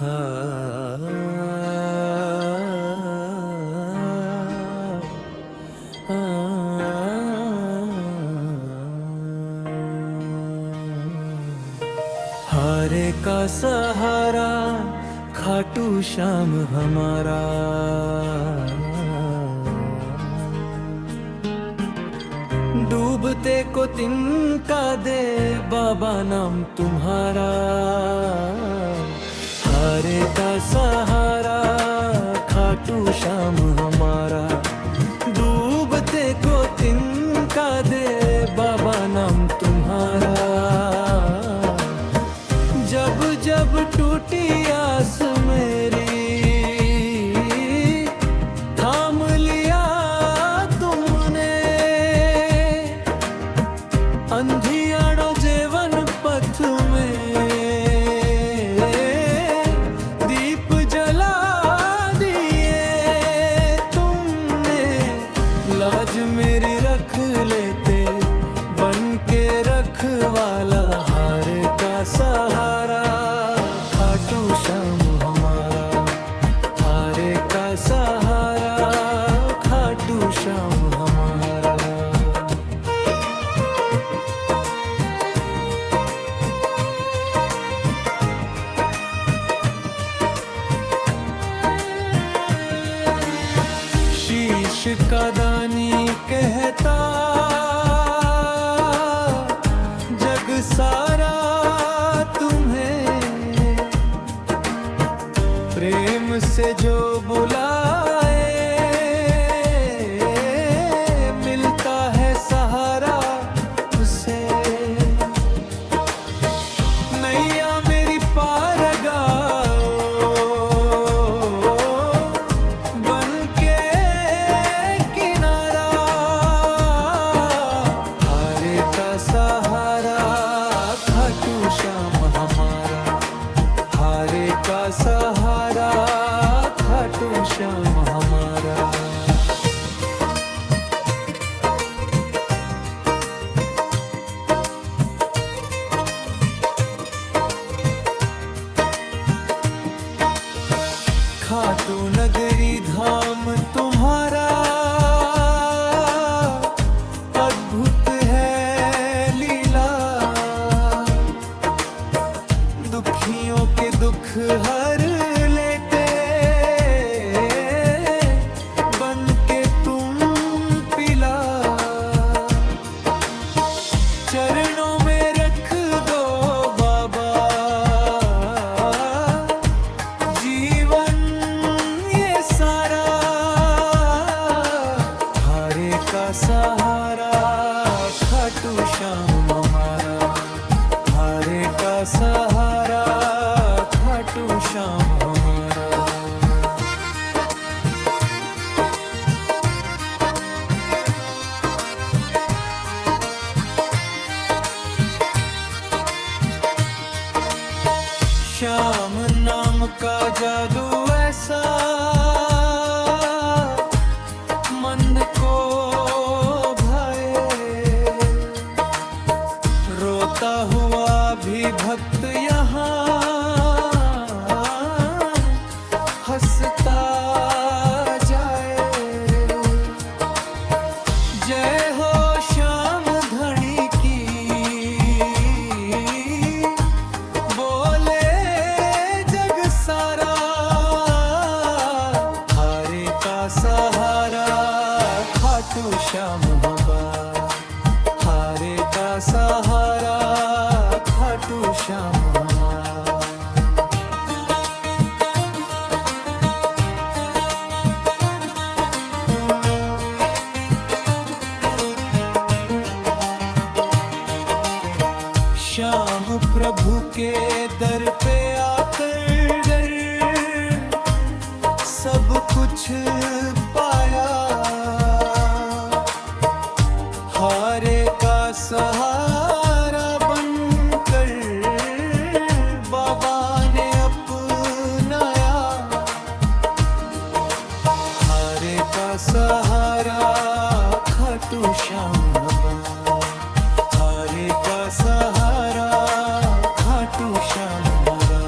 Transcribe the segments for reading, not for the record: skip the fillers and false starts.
हारे का सहारा खाटू श्याम हमारा, डूबते को तिनका दे बाबा नाम तुम्हारा। हारे का सहारा खाटू श्याम हमारा, डूबते को तिनका दे बाबा नाम तुम्हारा। जब जब टूटी आस मेरी, थाम लिया तुमने। अंधियाड़ो जीवन पथ में दीप जला दिए तुमने। लाज मेरी रख लेते बन के रखवाला, हारे का सहारा खाटू श्याम हमारा। हारे का सहारा खाटू श्याम हमारा। शीश का दानी कहता जग सारा तुम्हें, प्रेम से जो बुलाए मिलता है सहारा उसे। नैया मेरी पार लगाओ बन के किनारा। हारे का सहारा खाटू श्याम हमारा। हारे का सहारा खाटू श्याम हमारा। खाटू नगरी धाम तुम्हारा, अद्भुत है लीला। दुखियों के दुख हर लेते बन के तुम पिला। चरणों में रख दो बाबा जीवन ये सारा। हारे का सहारा खाटू श्याम हमारा। हारे का सहारा खाटू श्याम हमारा। श्याम नाम का जादू ऐसा मन को भाए। रोता हुआ भी भक्त यहाँ हंसता जाए। जय हो श्याम धनी की, बोले जग सारा। हारे का सहारा खाटू श्याम हमारा। हारे का सहारा खाटू श्याम हमारा। श्याम प्रभु के दर पे आकर सब कुछ पाया। हारे का सहारा बनकर बाबा ने अपनाया। हारे का सहारा खाटू श्याम हमारा। हारे का सहारा खाटू श्याम हमारा।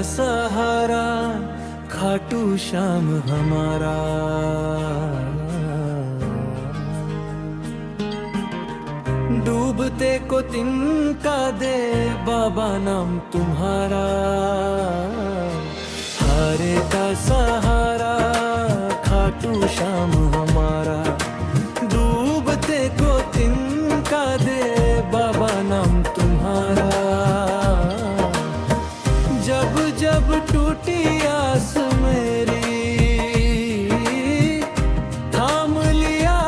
सहारा खाटू श्याम हमारा। डूबते को तिनका दे बाबा नाम तुम्हारा। हारे का सहारा खाटू श्याम हमारा। डूबते को तिनका दे बाबा नाम तुम्हारा। जब जब टूटी आस मेरी थाम लिया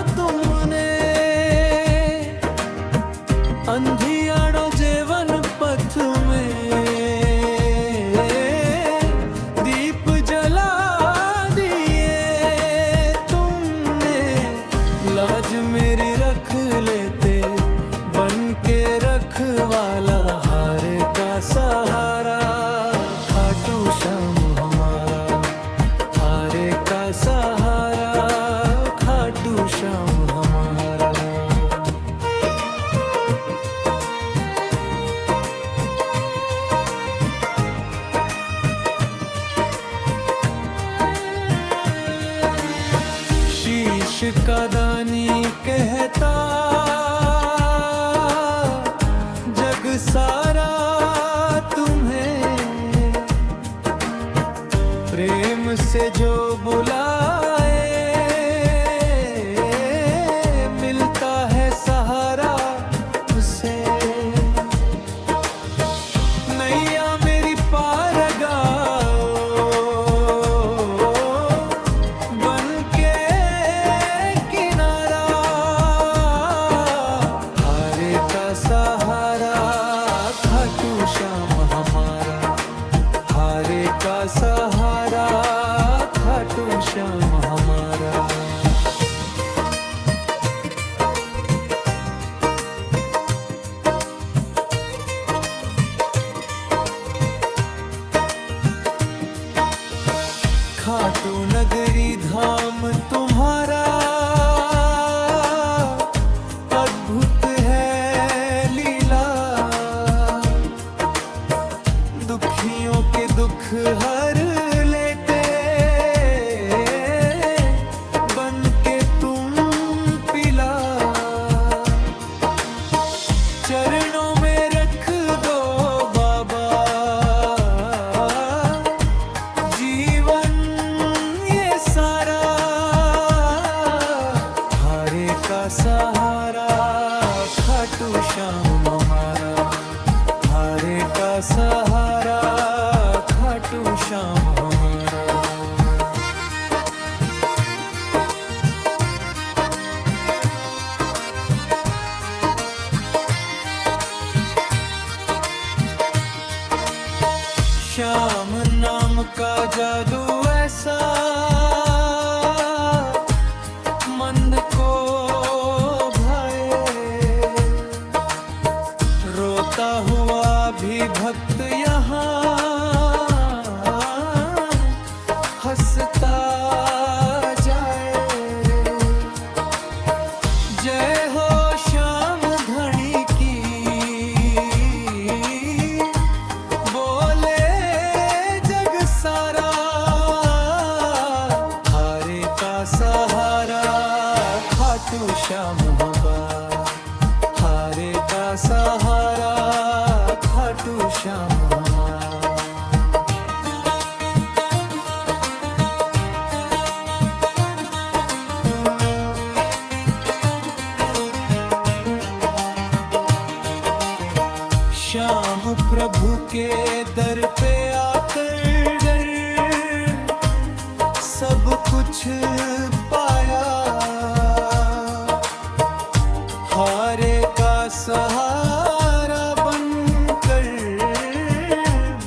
तुमने। अंधियारो जीवन पथ में दीप जला दिए तुमने। लाज मेरी रख लेते बन के रखवाला। हारे का सहारा खाटू श्याम हमारा। हारे का सहारा खाटू श्याम हमारा। शीश का दानी कहता जग सारा तुम्हें। प्रेम से जो बुलाए मिलता है सहारा उसे। नैया मेरी पार लगाओ बन के किनारा। हारे का सहारा खाटू श्याम हमारा। हारे का सहारा खाटू श्याम हमारा। खाटू नगरी धाम तुम्हारा। अद्भुत है लीला। दुखियों के दुख हर लेते बन के तुम पिला। चरणों में रख दो बाबा जीवन ये सारा। हारे का सहारा खाटू श्याम हमारा। हारे का सहारा खाटू श्याम हमारा। श्याम नाम का जादू ऐसा मन को भाए। रोता हुआ भी भक्त यहाँ हंसता जाए। जय हो श्याम धनी की बोले जग सारा। हारे का सहारा खाटू श्याम हमारा। हारे का सहारा खाटू श्याम हमारा। श्याम प्रभु के दर पे आकर सब कुछ पाया। हारे का सहारा बनकर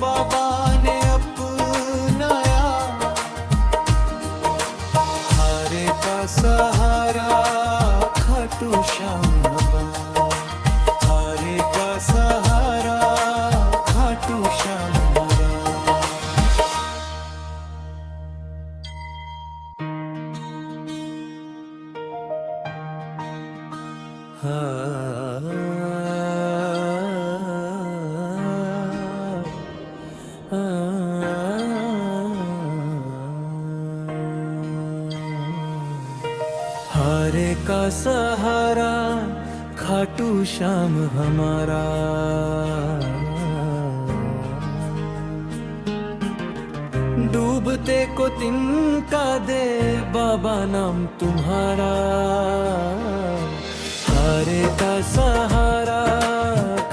बाबा ने अपनाया। हारे का सहारा खाटू श्याम हमारा। हारे का सहारा खाटू श्याम हमारा। हारे का सहारा खाटू श्याम हमारा। डूबते को तिनका दे बाबा नाम तुम्हारा। हारे का सहारा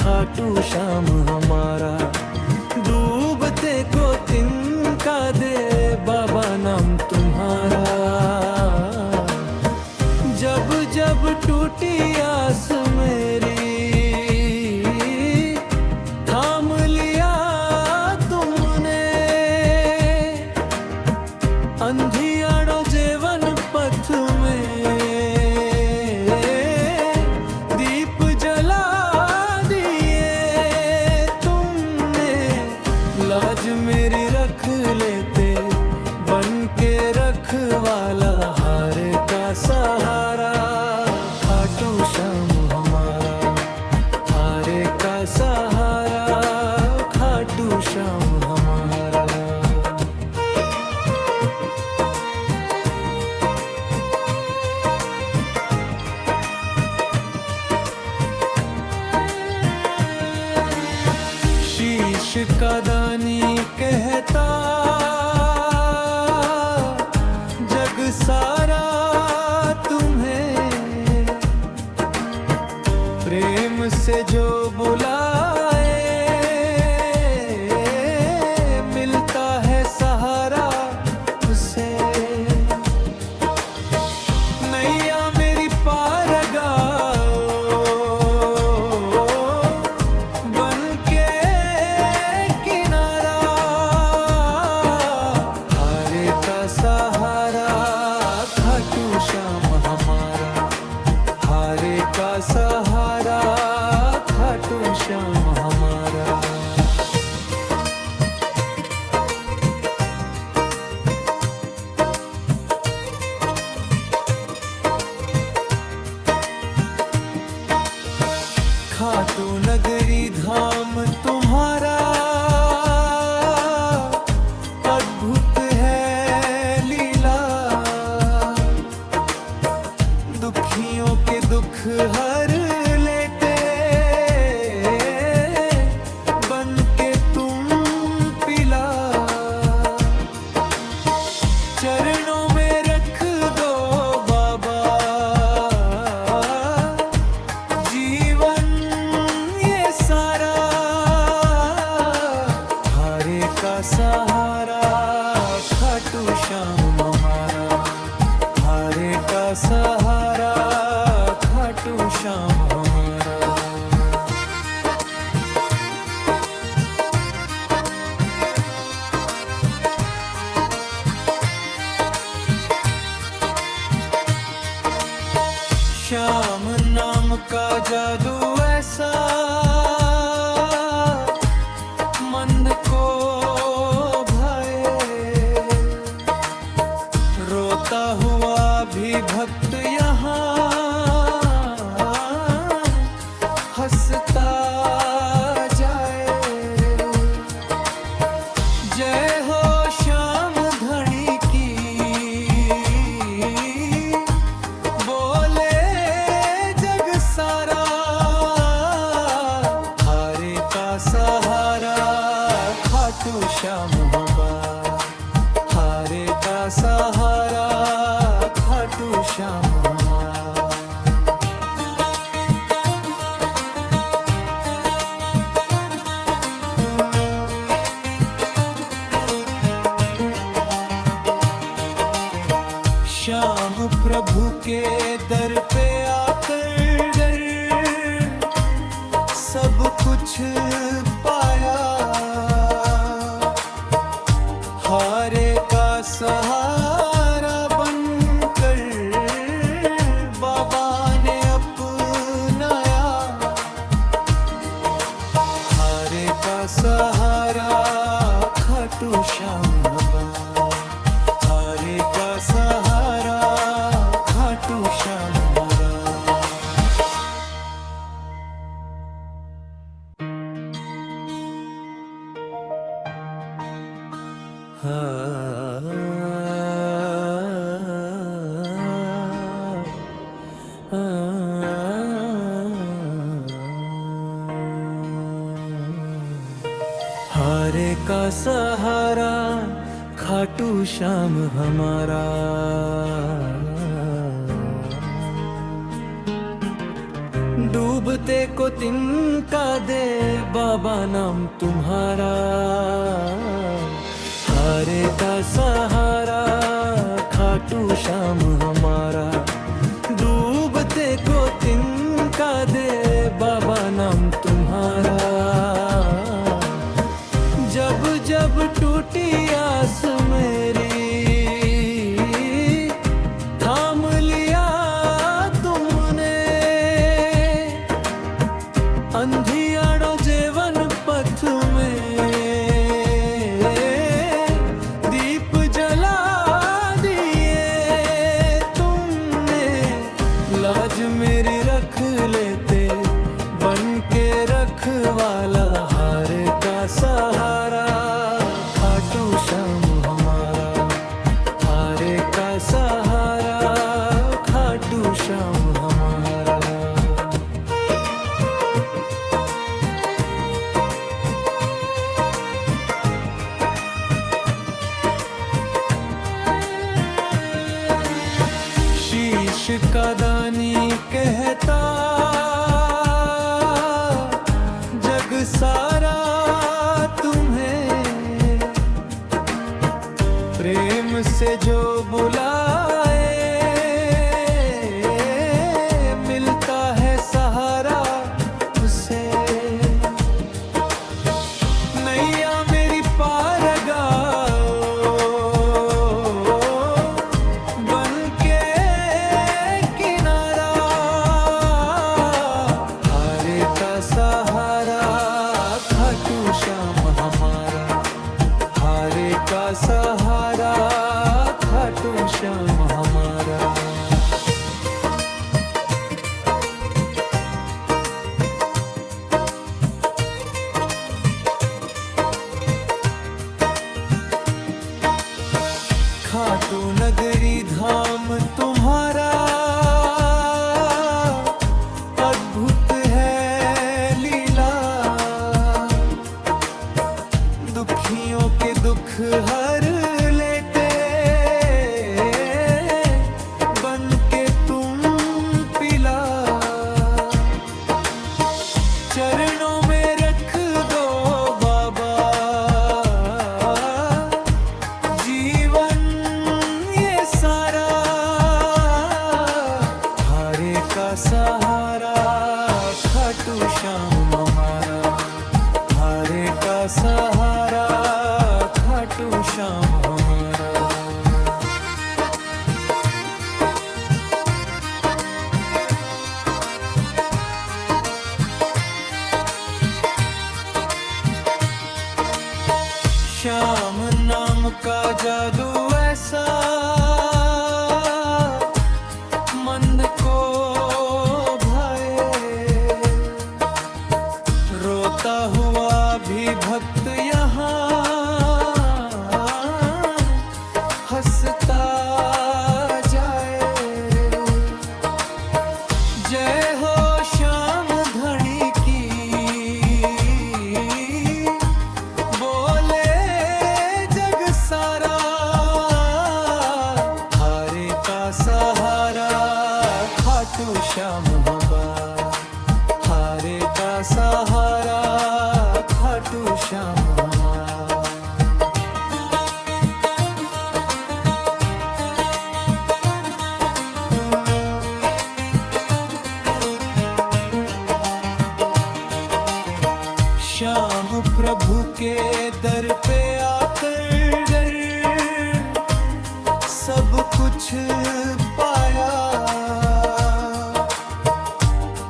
खाटू श्याम हमारा। डूबते को तिनका दे बाबा नाम तुम्हारा। जब जब टूटी आस मेरी थाम लिया तुमने। अंधियारो जीवन पथ में दीप जला दिए तुमने। लाज मेरी रख लेते बन के रखवाला। हारे का सहारा खाटू श्याम हमारा। हारे का सहारा खाटू श्याम हमारा। शीश का दानी कहता जग सारा तुम्हें। प्रेम से जो बुलाए मिलता है सहारा उसे। नैया मेरी पार लगाओ बन के किनारा। हारे का सहारा खाटू श्याम हमारा। हारे का सहारा खाटू श्याम हमारा। खाटू नगरी धाम तुम्हारा। अद्भुत है लीला। दुखियों के दुख हर लेते बन के तुम पिला। चरणों में रख दो बाबा जीवन ये सारा। हारे का सहारा खाटू श्याम हमारा। हारे का सहारा खाटू श्याम हमारा। श्याम नाम का जादू ऐसा मन को भाए। रोता हुआ भी भक्त यहाँ हंसता जाए। जय हो श्याम धनी की बोले जग सारा। हारे का सहारा खाटू श्याम हमारा। हारे का सहारा खाटू श्याम हमारा। श्याम प्रभु के दर पे आकर सब कुछ पाया। हारे का सहारा बनकर बाबा ने अपनाया। हारे का सहारा खाटू श्याम हमारा। हारे का सहारा खाटू श्याम हमारा। सहारा खाटू श्याम हमारा। डूबते को तिनका दे बाबा नाम तुम्हारा। हारे का सहारा खाटू श्याम हमारा। डूबते को तिनका दे बाबा नाम तुम्हारा। जब जब टूटी आस मेरी थाम लिया तुमने। अंधियाड़ो जीवन पथ में दीप जला दिए तुमने। लाज मेरी रख लेते बन के रखवाला। हारे का सहारा खाटू श्याम हमारा। हारे का सहारा खाटू श्याम हमारा। शीश का दानी कहता जग सारा तुम्हें। प्रेम से जो बुलाए मिलता है सहारा उसे। नैया मेरी पार लगाओ बन के किनारा। हारे का सहारा खाटू श्याम हमारा। हारे का सहारा खाटू श्याम हमारा। खाटू नगरी धाम तुम्हारा। अद्भुत है लीला। दुखियों के दुख हर लेते बन के तुम पिला। चरणों में रख दो बाबा जीवन ये सारा। हारे का सहारा खाटू श्याम हमारा। हारे का सहारा खाटू श्याम हमारा। श्याम नाम का जादू ऐसा मन को भाए। रोता हुआ भी भक्त यहाँ हंसता जाए। जय हो श्याम धनी की बोले जग सारा। हारे का सहारा खाटू श्याम हमारा। हारे का सहारा खाटू श्याम हमारा। श्याम प्रभु के दर पे आकर सब कुछ पाया।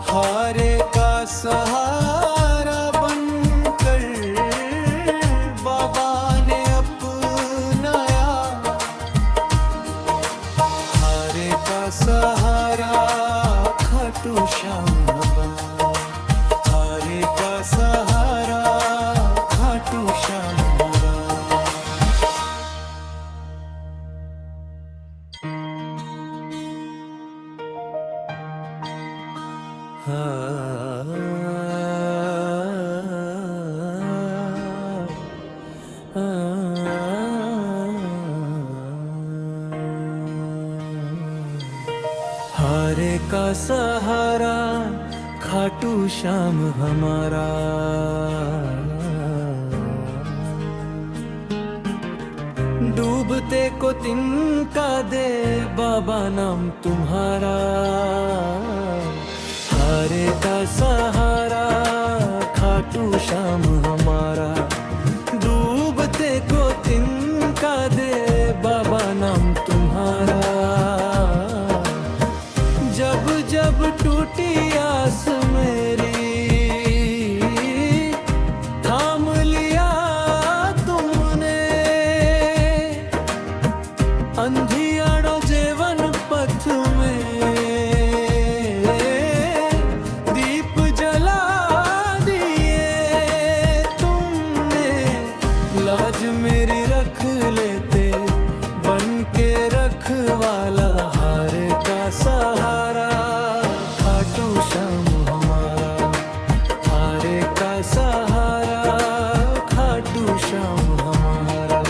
हारे का सहारा बनकर बाबा ने अपनाया। हारे का सहारा खाटू श्याम हमारा। हारे का सहारा खाटू श्याम हमारा। हारे का सहारा खाटू श्याम हमारा। डूबते को तिनका दे बाबा नाम तुम्हारा। हारे का सहारा खाटू श्याम हमारा। डूबते को तिनका दे बाबा नाम तुम्हारा। जब जब टूटी आस मेरी थाम लिया तुमने। अंधियारो जीवन पथ में दीप जला दिए तुमने। लाज मेरी रख लेते बन के रखवाला। हारे का सहारा खाटू श्याम हमारा। हारे का सहारा खाटू श्याम हमारा।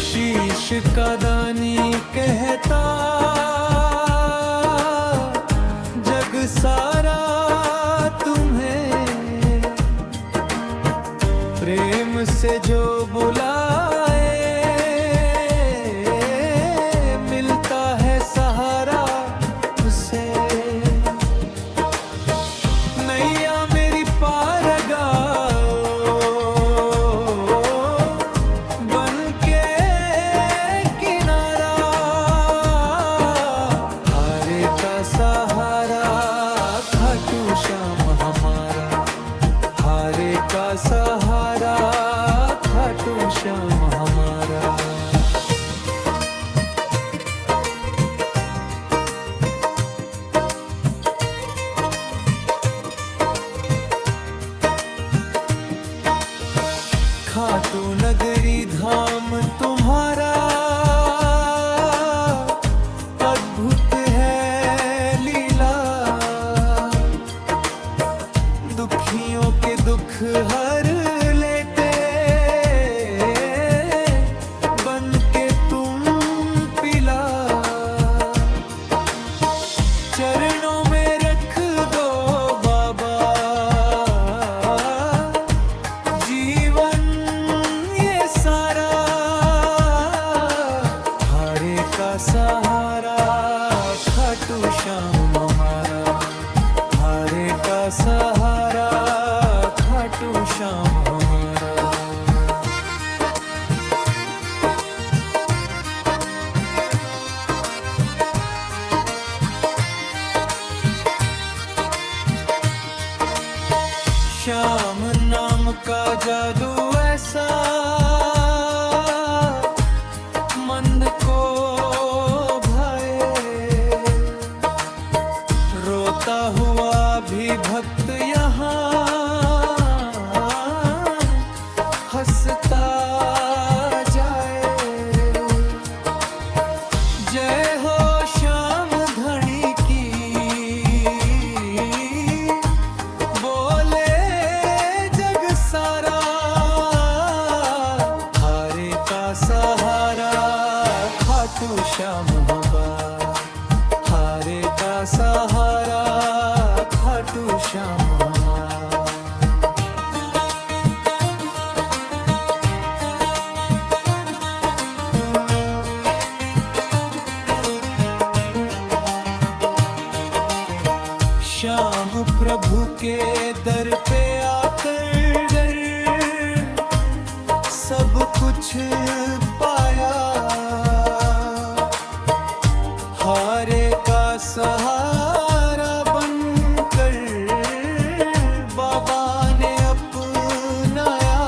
शीश का दानी कहता जग सारा तुम्हें। प्रेम से जो बुलाए मिलता है सहारा उसे। नैया मेरी पार लगाओ बन के किनारा। हारे का सहारा खाटू श्याम हमारा। हारे का सहारा खाटू श्याम हमारा। खाटू नगरी धाम तुम्हारा। अद्भुत है लीला। दुखियों के दुख हर लेते बन के तुम पिला। चरणों में रख दो बाबा जीवन ये सारा। हारे का सहारा खाटू श्याम हमारा। हारे का सहारा खाटू श्याम हमारा। श्याम नाम का जादू ऐसा मन को भाए। रोता हुआ भी भक्त यहाँ हंसता जाए। जय हो श्याम धनी की बोले जग सारा। हारे का सहारा खाटू श्याम हमारा। हारे का सहारा खाटू श्याम हमारा। श्याम प्रभु के दर पे आकर सब कुछ पाया। हारे का सहारा बनकर बाबा ने अपनाया।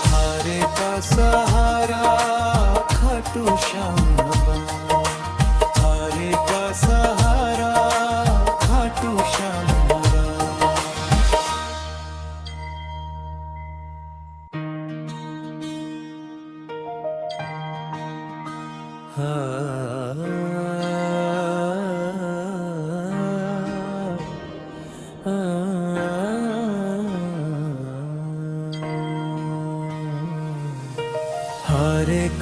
हारे का सहारा खाटू श्याम हमारा। हारे का सहारा खाटू श्याम हमारा।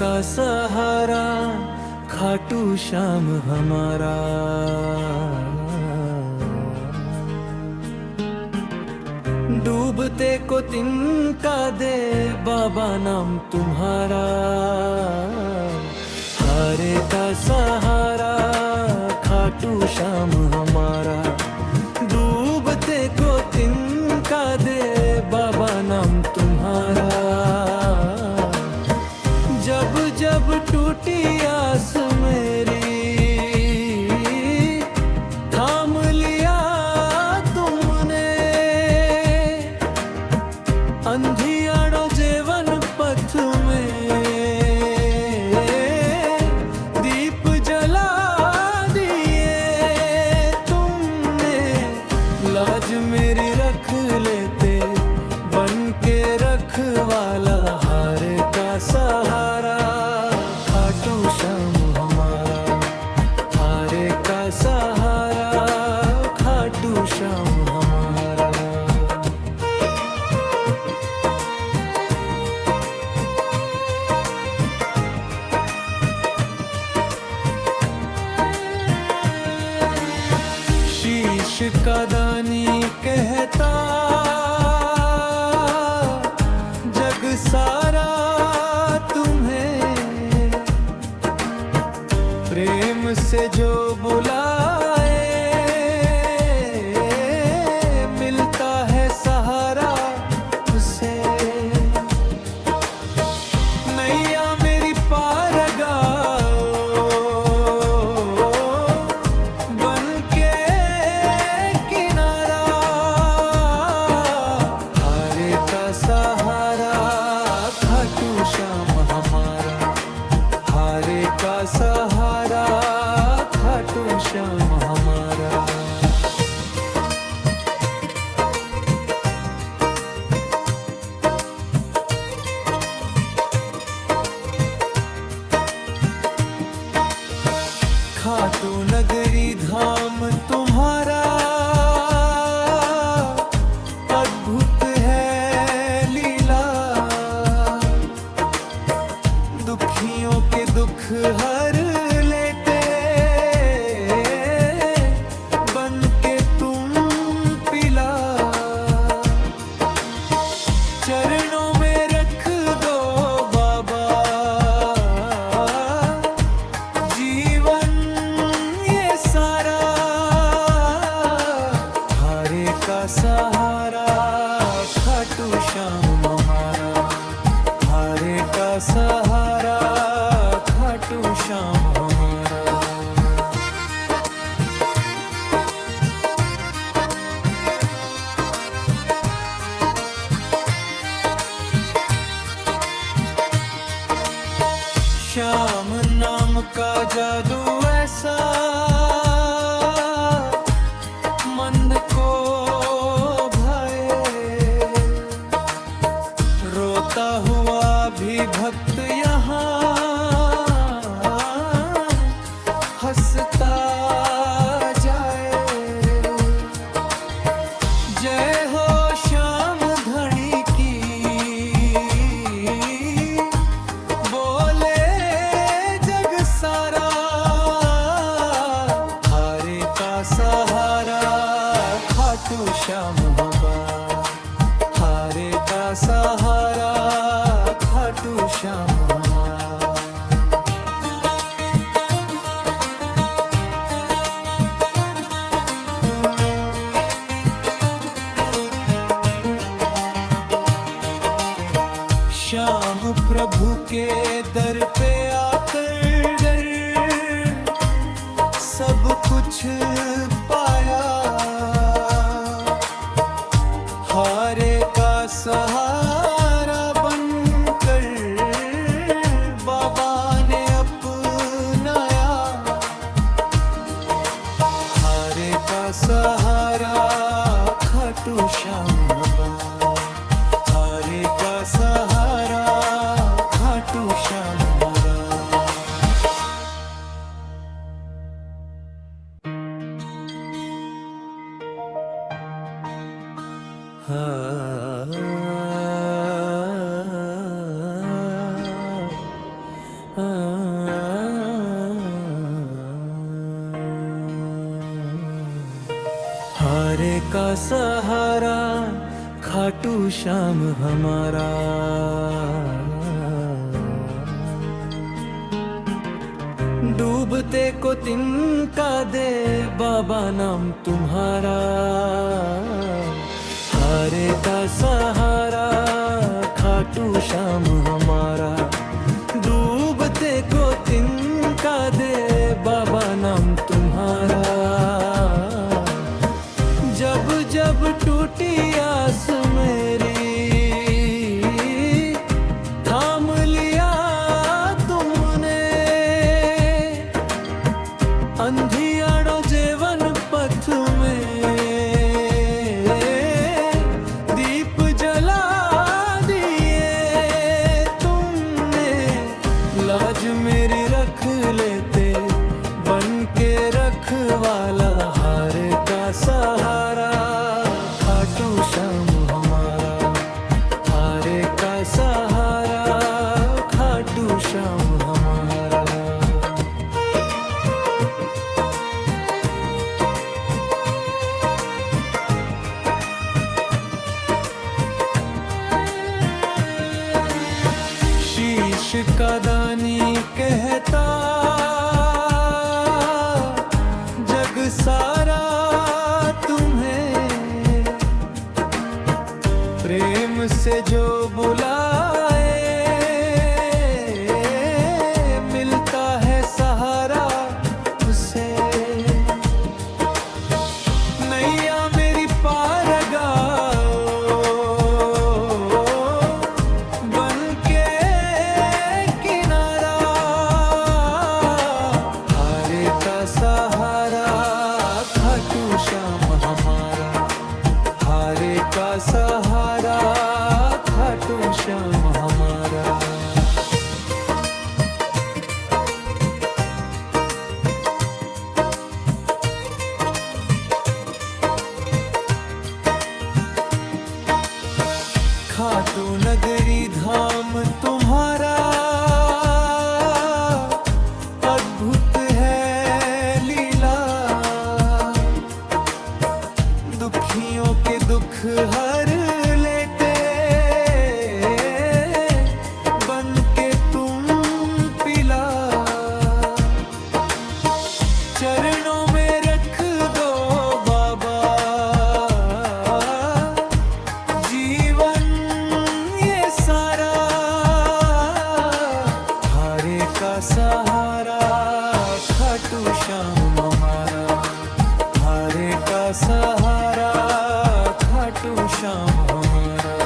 का सहारा खाटू श्याम हमारा। डूबते को तिनका दे बाबा नाम तुम्हारा। हारे का सहारा खाटू श्याम हमारा। डूबते को तिनका दे बाबा नाम तुम्हारा। जब जब टूटी आस मेरी थाम लिया तुमने। अंधियारो जीवन पथ में दीप जला दिए तुमने। लाज मेरी रख लेते बन के रखवाला। हारे का सहारा खाटू श्याम हमारा। हारे का सहारा खाटू श्याम हमारा। शीश का दानी कहता जग सारा तुम्हें। प्रेम से जो बुलाए मिलता है सहारा उसे। नैया मेरी पार लगाओ बन के किनारा। हारे का सहारा खाटू श्याम हमारा। हारे का सहारा खाटू श्याम हमारा। खाटू नगरी धाम तुम्हारा। अद्भुत है लीला। दुखियों के दुख हर लेते बन के तुम पिला। चरणों में रख दो बाबा जीवन ये सारा। हारे का सहारा खाटू श्याम हमारा। हारे का सहारा खाटू श्याम हमारा। श्याम नाम का जादू ऐसा मन को भाए। रोता हुआ भी भक्त यहाँ हंसता जाए। जय हो श्याम धनी की बोले जग सारा। हारे का सहारा खाटू श्याम हमारा। हारे का सहारा खाटू श्याम हमारा। श्याम प्रभु के दर पे आकर सब कुछ पाया। हारे का सहारा बनकर बाबा ने अपनाया। हारे का सहारा खाटू श्याम हमारा। हारे का सहारा खाटू श्याम हमारा। हारे का सहारा खाटू श्याम हमारा। डूबते को तिनका दे बाबा नाम तुम्हारा। हारे का सहारा खाटू श्याम हमारा। डूबते को तिनका दे बाबा नाम तुम्हारा। जब जब टूटी आस मेरी थाम लिया तुमने। अंधियाड़ो जीवन पथ में दीप जला दिए तुमने। लाज मेरी रख लेते बन के रखवाला। हारे का सहारा खाटू श्याम हमारा। हारे का सहारा खाटू श्याम हमारा। शीश का दानी कहता जग सारा तुम्हें। प्रेम से जो बुलाए मिलता है सहारा उसे। नैया मेरी पार लगाओ बन के किनारा। हारे का सहारा खाटू श्याम हमारा। हारे का सहारा खाटू श्याम हमारा। खाटू नगरी धाम तुम्हारा। अद्भुत है लीला। दुखियों के दुख हर लेते बन के तुम पिला। चरणों में रख दो बाबा जीवन ये सारा। हारे का सहारा खाटू श्याम हमारा। हारे का सहारा खाटू श्याम हमारा।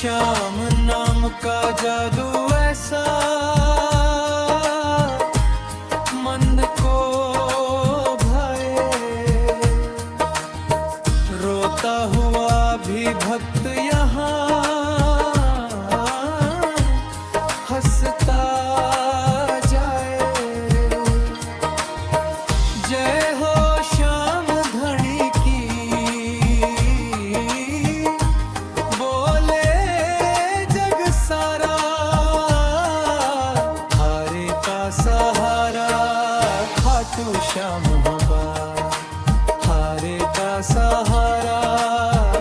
श्याम नाम का जादू ऐसा मन को भाए। रोता हुआ भी भक्त यहाँ हंसता जाए। जय हो श्याम धनी की बोले जग सारा। हारे का सहारा खाटू श्याम हमारा। हारे का सहारा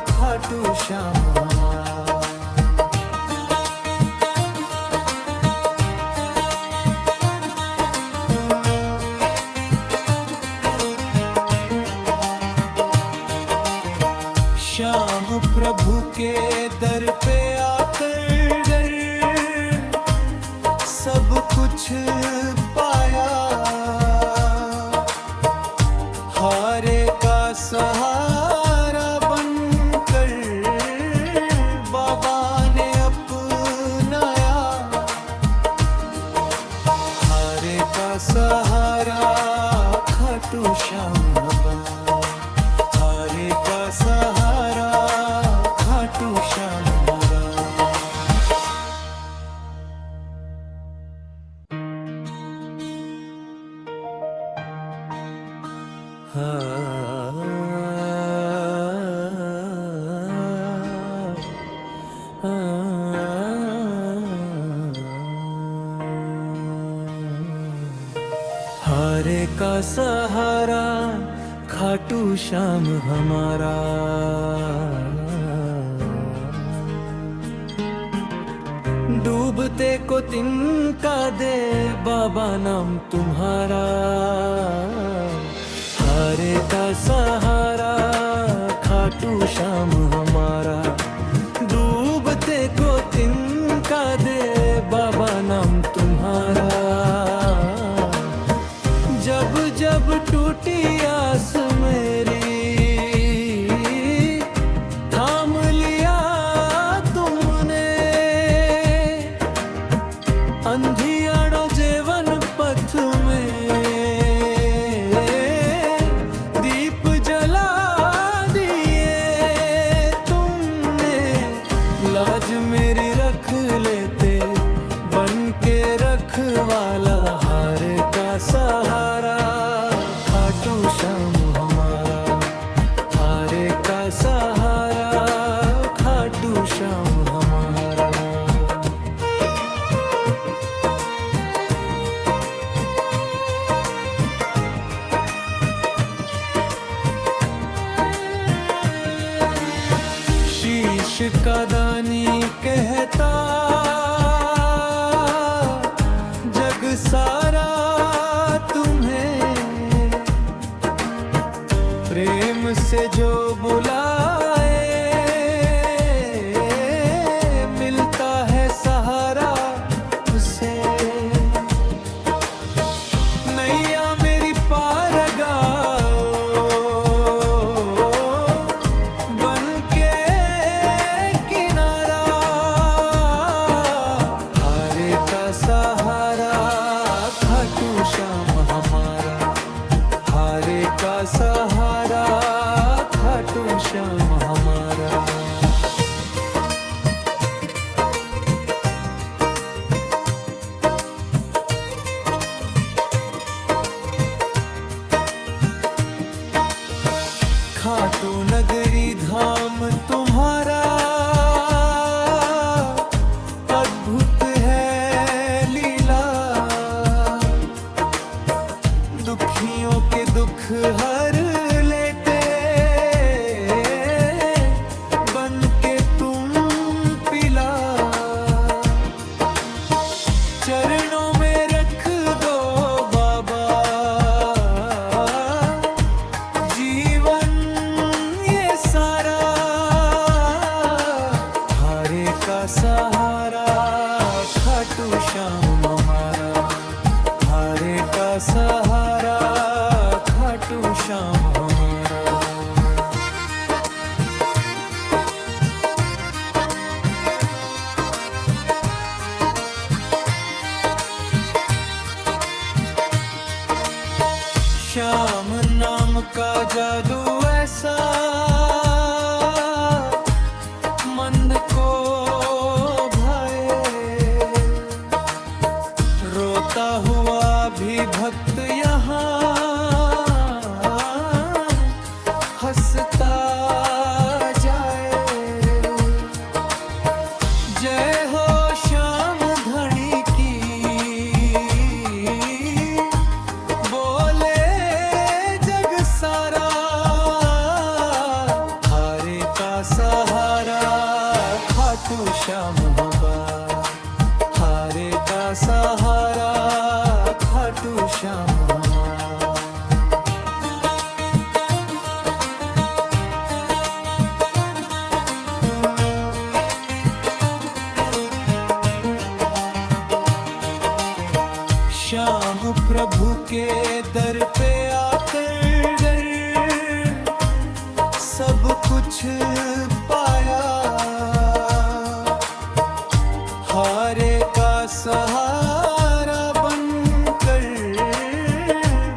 खाटू श्याम हमारा। श्याम प्रभु के दर पे आकर सब कुछ पाया। हारे का सहारा बनकर बाबा ने अपनाया। हारे का सहारा खाटू श्याम हमारा। हारे का सहारा खाटू श्याम हमारा। का सहारा खाटू श्याम हमारा। डूबते को तिनका दे बाबा नाम तुम्हारा। हारे का सहारा खाटू श्याम हमारा। डूबते को तिनका दे बाबा नाम तुम्हारा। जब जब टूटी आस मेरी थाम लिया तुमने। अंधियारो जीवन पथ में दीप जला दिए तुमने। लाज मेरी रख लेते बन के रखवाला। हारे का सहारा खाटू श्याम हमारा। हारे का सहारा खाटू श्याम हमारा। शीश का दानी कहता जग सारा तुम्हें। प्रेम से जो बुलाए मिलता है सहारा उसे। नैया मेरी पार लगाओ बन के किनारा। हारे का सहारा खाटू श्याम हमारा। हारे का सहारा खाटू श्याम हमारा। खाटू नगरी धाम तुम्हारा। अद्भुत है लीला। दुखियों के दुख हर लेते बन के तुम पिला। चरणों में रख दो बाबा जीवन ये सारा। हारे का सहारा खाटू श्याम हमारा। हारे का सहारा खाटू श्याम हमारा। श्याम नाम का जादू ऐसा मन को भाए। रोता हुआ भी भक्त यहाँ हंसता जाए। जय हो श्याम धनी की बोले जग सारा। हारे का सहारा खाटू श्याम हमारा। हारे का सहारा खाटू श्याम हमारा। श्याम प्रभु के दर पे आकर सब कुछ पाया। हारे का सहारा बनकर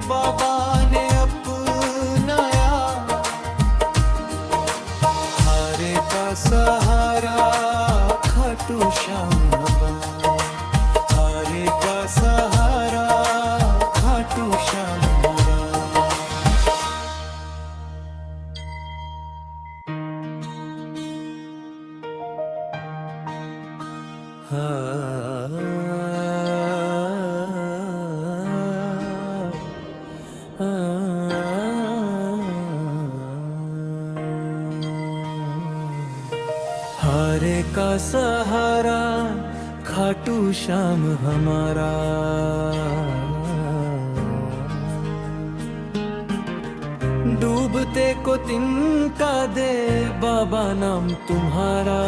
बाबा ने अपनाया। हारे का सहारा खाटू श्याम हमारा। हारे का सहारा खाटू श्याम हमारा। हारे का सहारा खाटू श्याम हमारा। डूबते को तिनका दे बाबा नाम तुम्हारा।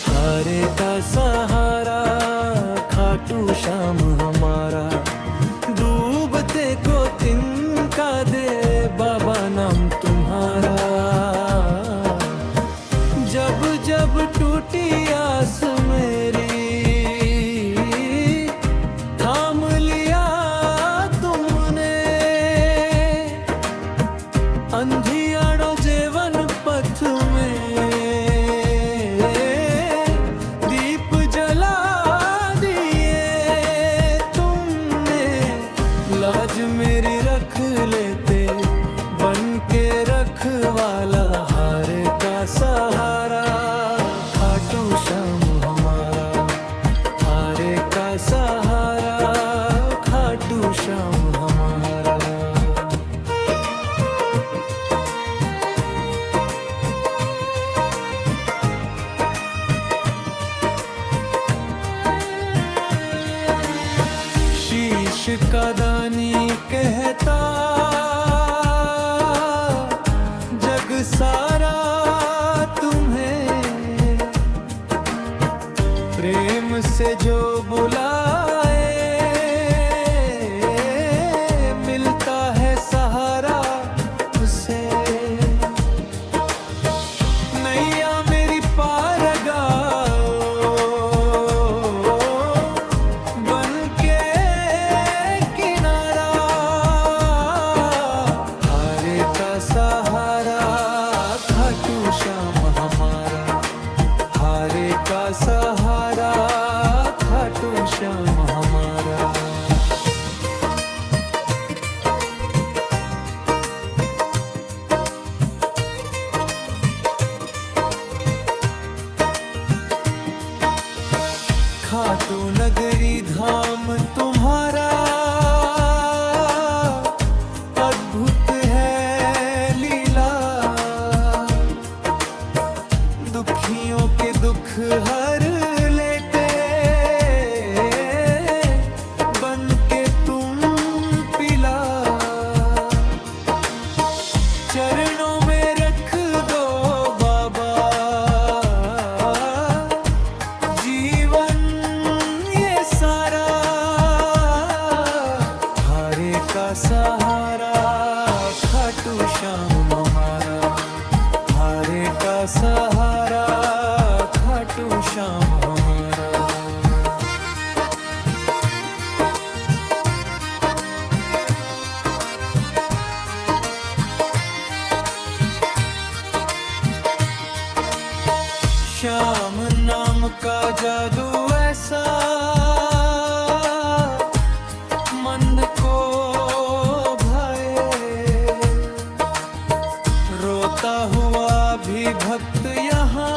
हारे का सहारा खाटू श्याम हमारा। डूबते को तिनका दे बाबा नाम तुम्हारा। जब जब टूटी आस मेरी थाम लिया तुमने। अंधियारो जीवन पथ में दीप जला दिए तुमने। लाज मेरी रख लेते बन के रखवाला। हारे का सहारा खाटू श्याम हमारा। हारे का सहारा खाटू श्याम हमारा। शीश का दानी कहता जग सारा तुम्हें। प्रेम से जो बुलाए मिलता है सहारा उसे। नैया मेरी पार लगाओ बन के किनारा। हारे का सहारा खाटू श्याम हमारा। हारे का सहारा खाटू श्याम हमारा। खाटू नगरी धाम तुम्हारा। अद्भुत है लीला। दुखियों के दुख हर लेते बन के तुम पिला। चरणों में रख दो बाबा जीवन ये सारा। हारे का सहारा खाटू श्याम हमारा। हारे का सहारा खाटू श्याम हमारा। श्याम नाम का जादू ऐसा मन को भाए। रोता हुआ भी भक्त यहाँ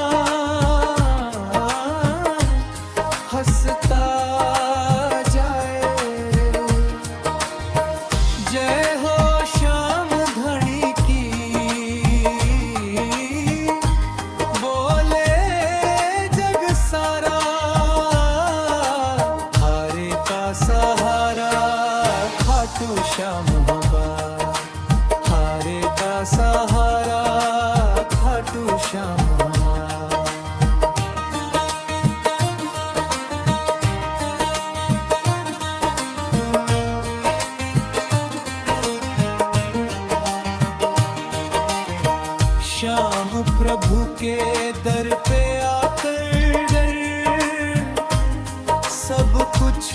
हंसता जाए। जय हो श्याम धनी की बोले जग सारा। हारे का सहारा खाटू श्याम हमारा। हारे का सहारा खाटू श्याम हमारा। श्याम प्रभु के दर पे आकर सब कुछ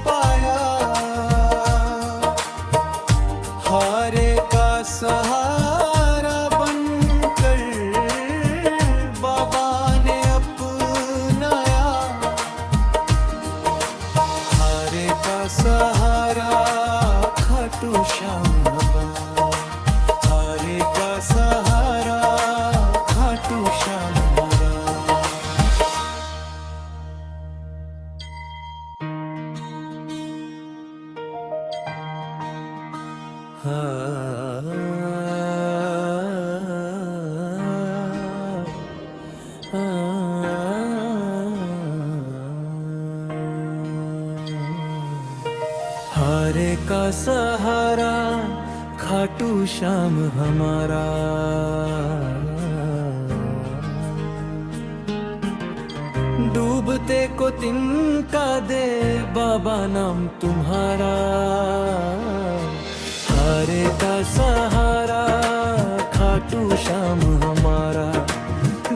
पाया। हारे का सहारा बनकर बाबा ने अपनाया। हारे का सहारा खाटू श्याम हमारा। हारे का सहारा खाटू श्याम हमारा। हाँ हारे का सहारा खाटू श्याम हमारा। डूबते को तिनका दे बाबा नाम तुम्हारा। हारे का सहारा खाटू श्याम हमारा।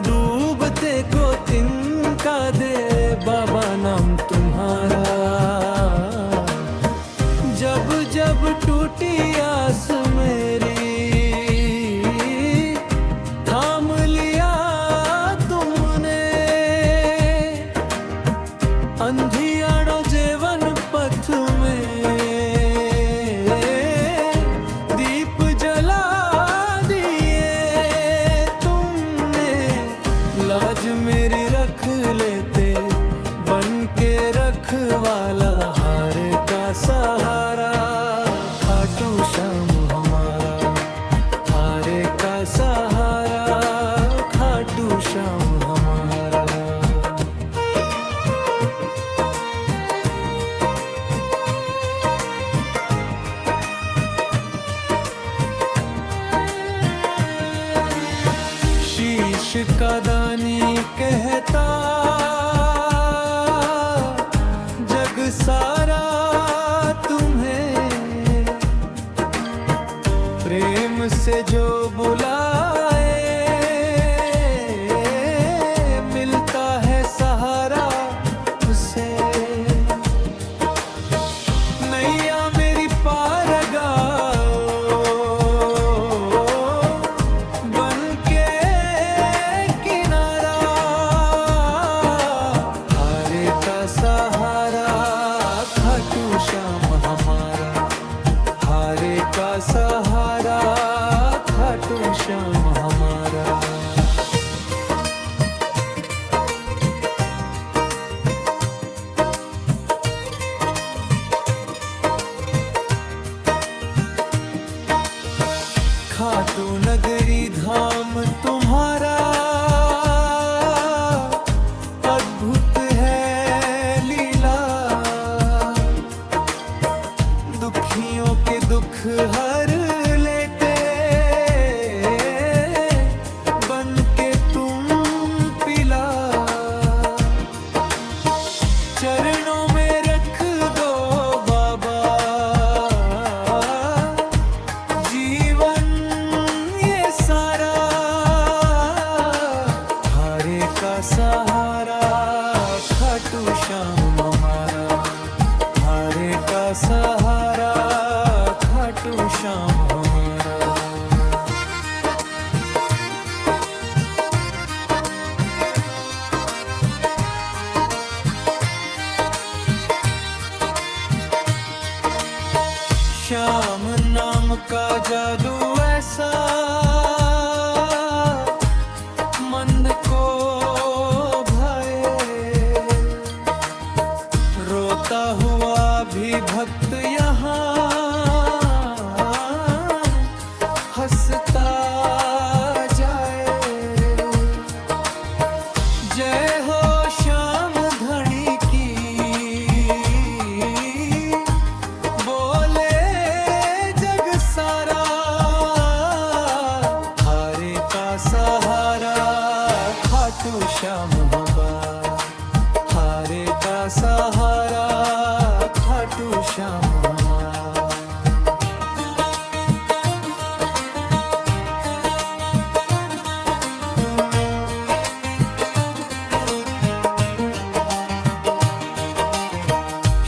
डूबते को तिनका दे बाबा नाम तुम्हारा। जब जब टूटी आस मेरी थाम लिया तुमने। अंधियारो जीवन पथ में दीप जला दिए तुमने। लाज मेरी रख लेते बन के रखवाला। हारे का सहारा खाटू श्याम हमारा। हारे का सहारा खाटू श्याम हमारा। शीश का दानी कहता जग सारा तुम्हें। प्रेम से जो बुलाए मिलता है सहारा उसे। नैया मेरी पार लगाओ बन के किनारा। हारे का सहारा खाटू श्याम हमारा। हारे का सहारा खाटू श्याम हमारा। खाटू नगरी धाम तुम्हारा। अद्भुत है लीला। दुखियों के दुख हर लेते बन के तुम पिला। चरणों में रख दो बाबा जीवन ये सारा। हारे का सहारा खाटू श्याम हमारा। हारे का सहारा खाटू श्याम हमारा। श्याम नाम का जादू ऐसा मन को भाए। रोता हुआ भी भक्त यहाँ हंसता जाए। जय हो श्याम धनी की बोले जग सारा। हारे का सहारा खाटू श्याम हमारा। हारे का सहारा खाटू श्याम हमारा।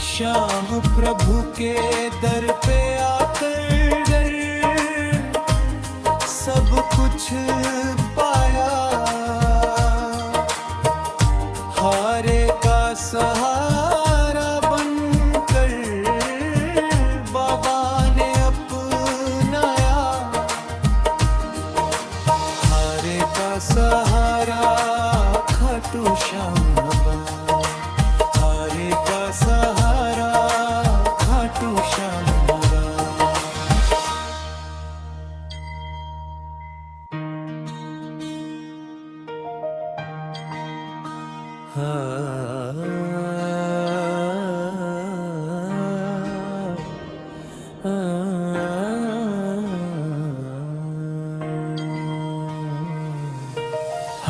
श्याम प्रभु के दर पे आकर सब कुछ पाया। हारे का सहारा बनकर बाबा ने अपनाया। हारे का सहारा खाटू श्याम हमारा। हारे का सहारा खाटू श्याम हमारा।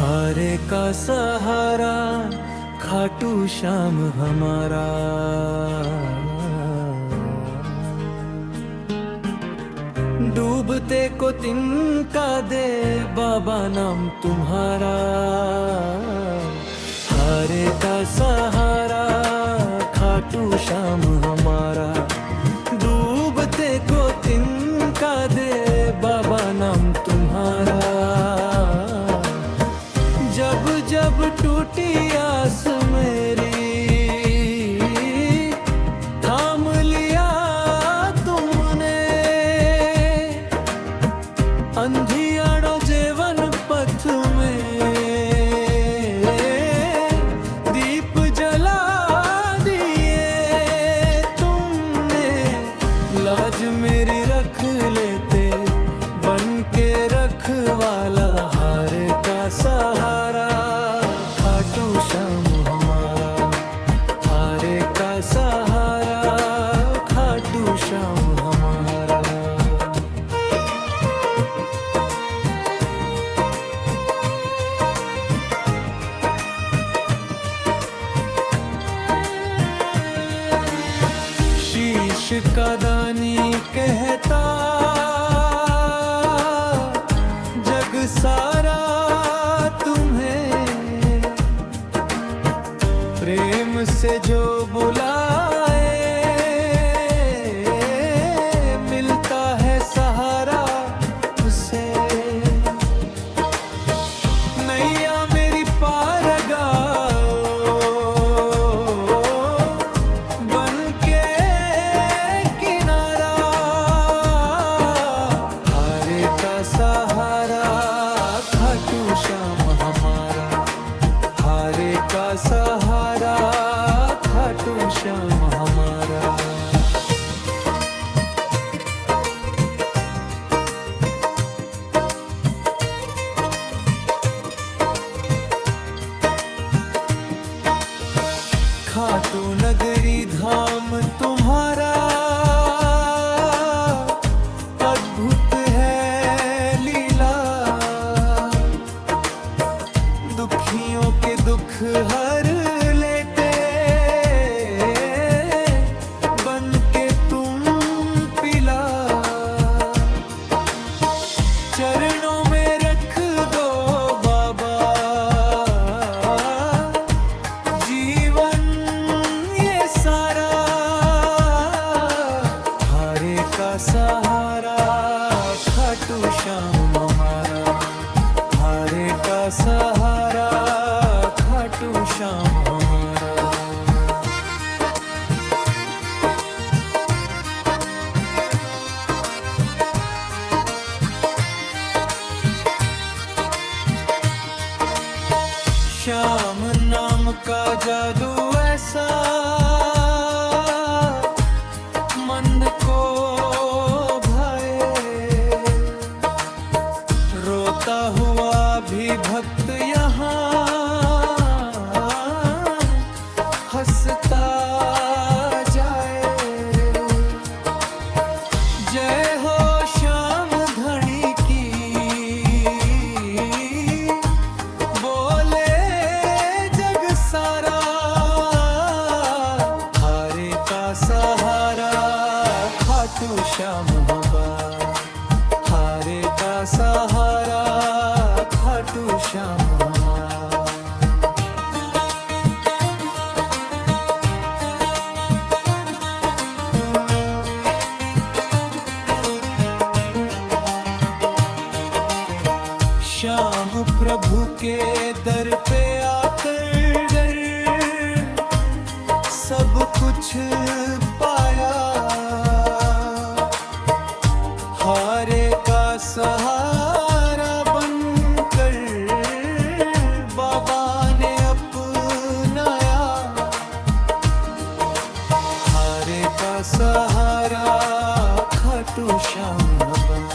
हारे का सहारा खाटू श्याम हमारा। डूबते को तिनका दे बाबा नाम तुम्हारा। हारे का सहारा खाटू श्याम हमारा। डूबते को तिनका दे बाबा नाम तुम्हारा। जब जब टूटी आस मेरी थाम लिया तुमने। अंधियारो जीवन पथ में दीप जला दिए तुमने। लाज मेरी रख लेते बन के रखवाला। हारे का सहारा खाटू श्याम हमारा। हारे का सहारा खाटू श्याम हमारा। शीश का दानी कहता जग सारा तुम्हें। प्रेम से जो बुलाए मिलता है सहारा उसे। नैया मेरी पार लगाओ बन के किनारा। हारे का सहारा खाटू श्याम हमारा। हारे का सहारा खाटू श्याम हमारा। खाटू नगरी धाम तुम्हारा। अद्भुत है लीला। दुखियों के दुख हर लेते बन के तुम पिला। चरणों में रख दो बाबा जीवन ये सारा। हारे का सहारा खाटू श्याम हमारा। हारे का सहारा खाटू श्याम हमारा। श्याम नाम का जादू ऐसा मन को भाए। रोता हुआ भी भक्त यहाँ हंसता जाए। जय हो श्याम धनी की बोले जग सारा। हारे का सहारा खाटू श्याम हमारा। हारे का सहारा खाटू श्याम हमारा। श्याम प्रभु के दर पे आकर सब कुछ पाया। हारे का सहारा बनकर बाबा ने अपनाया। हारे का सहारा खाटू श्याम हमारा।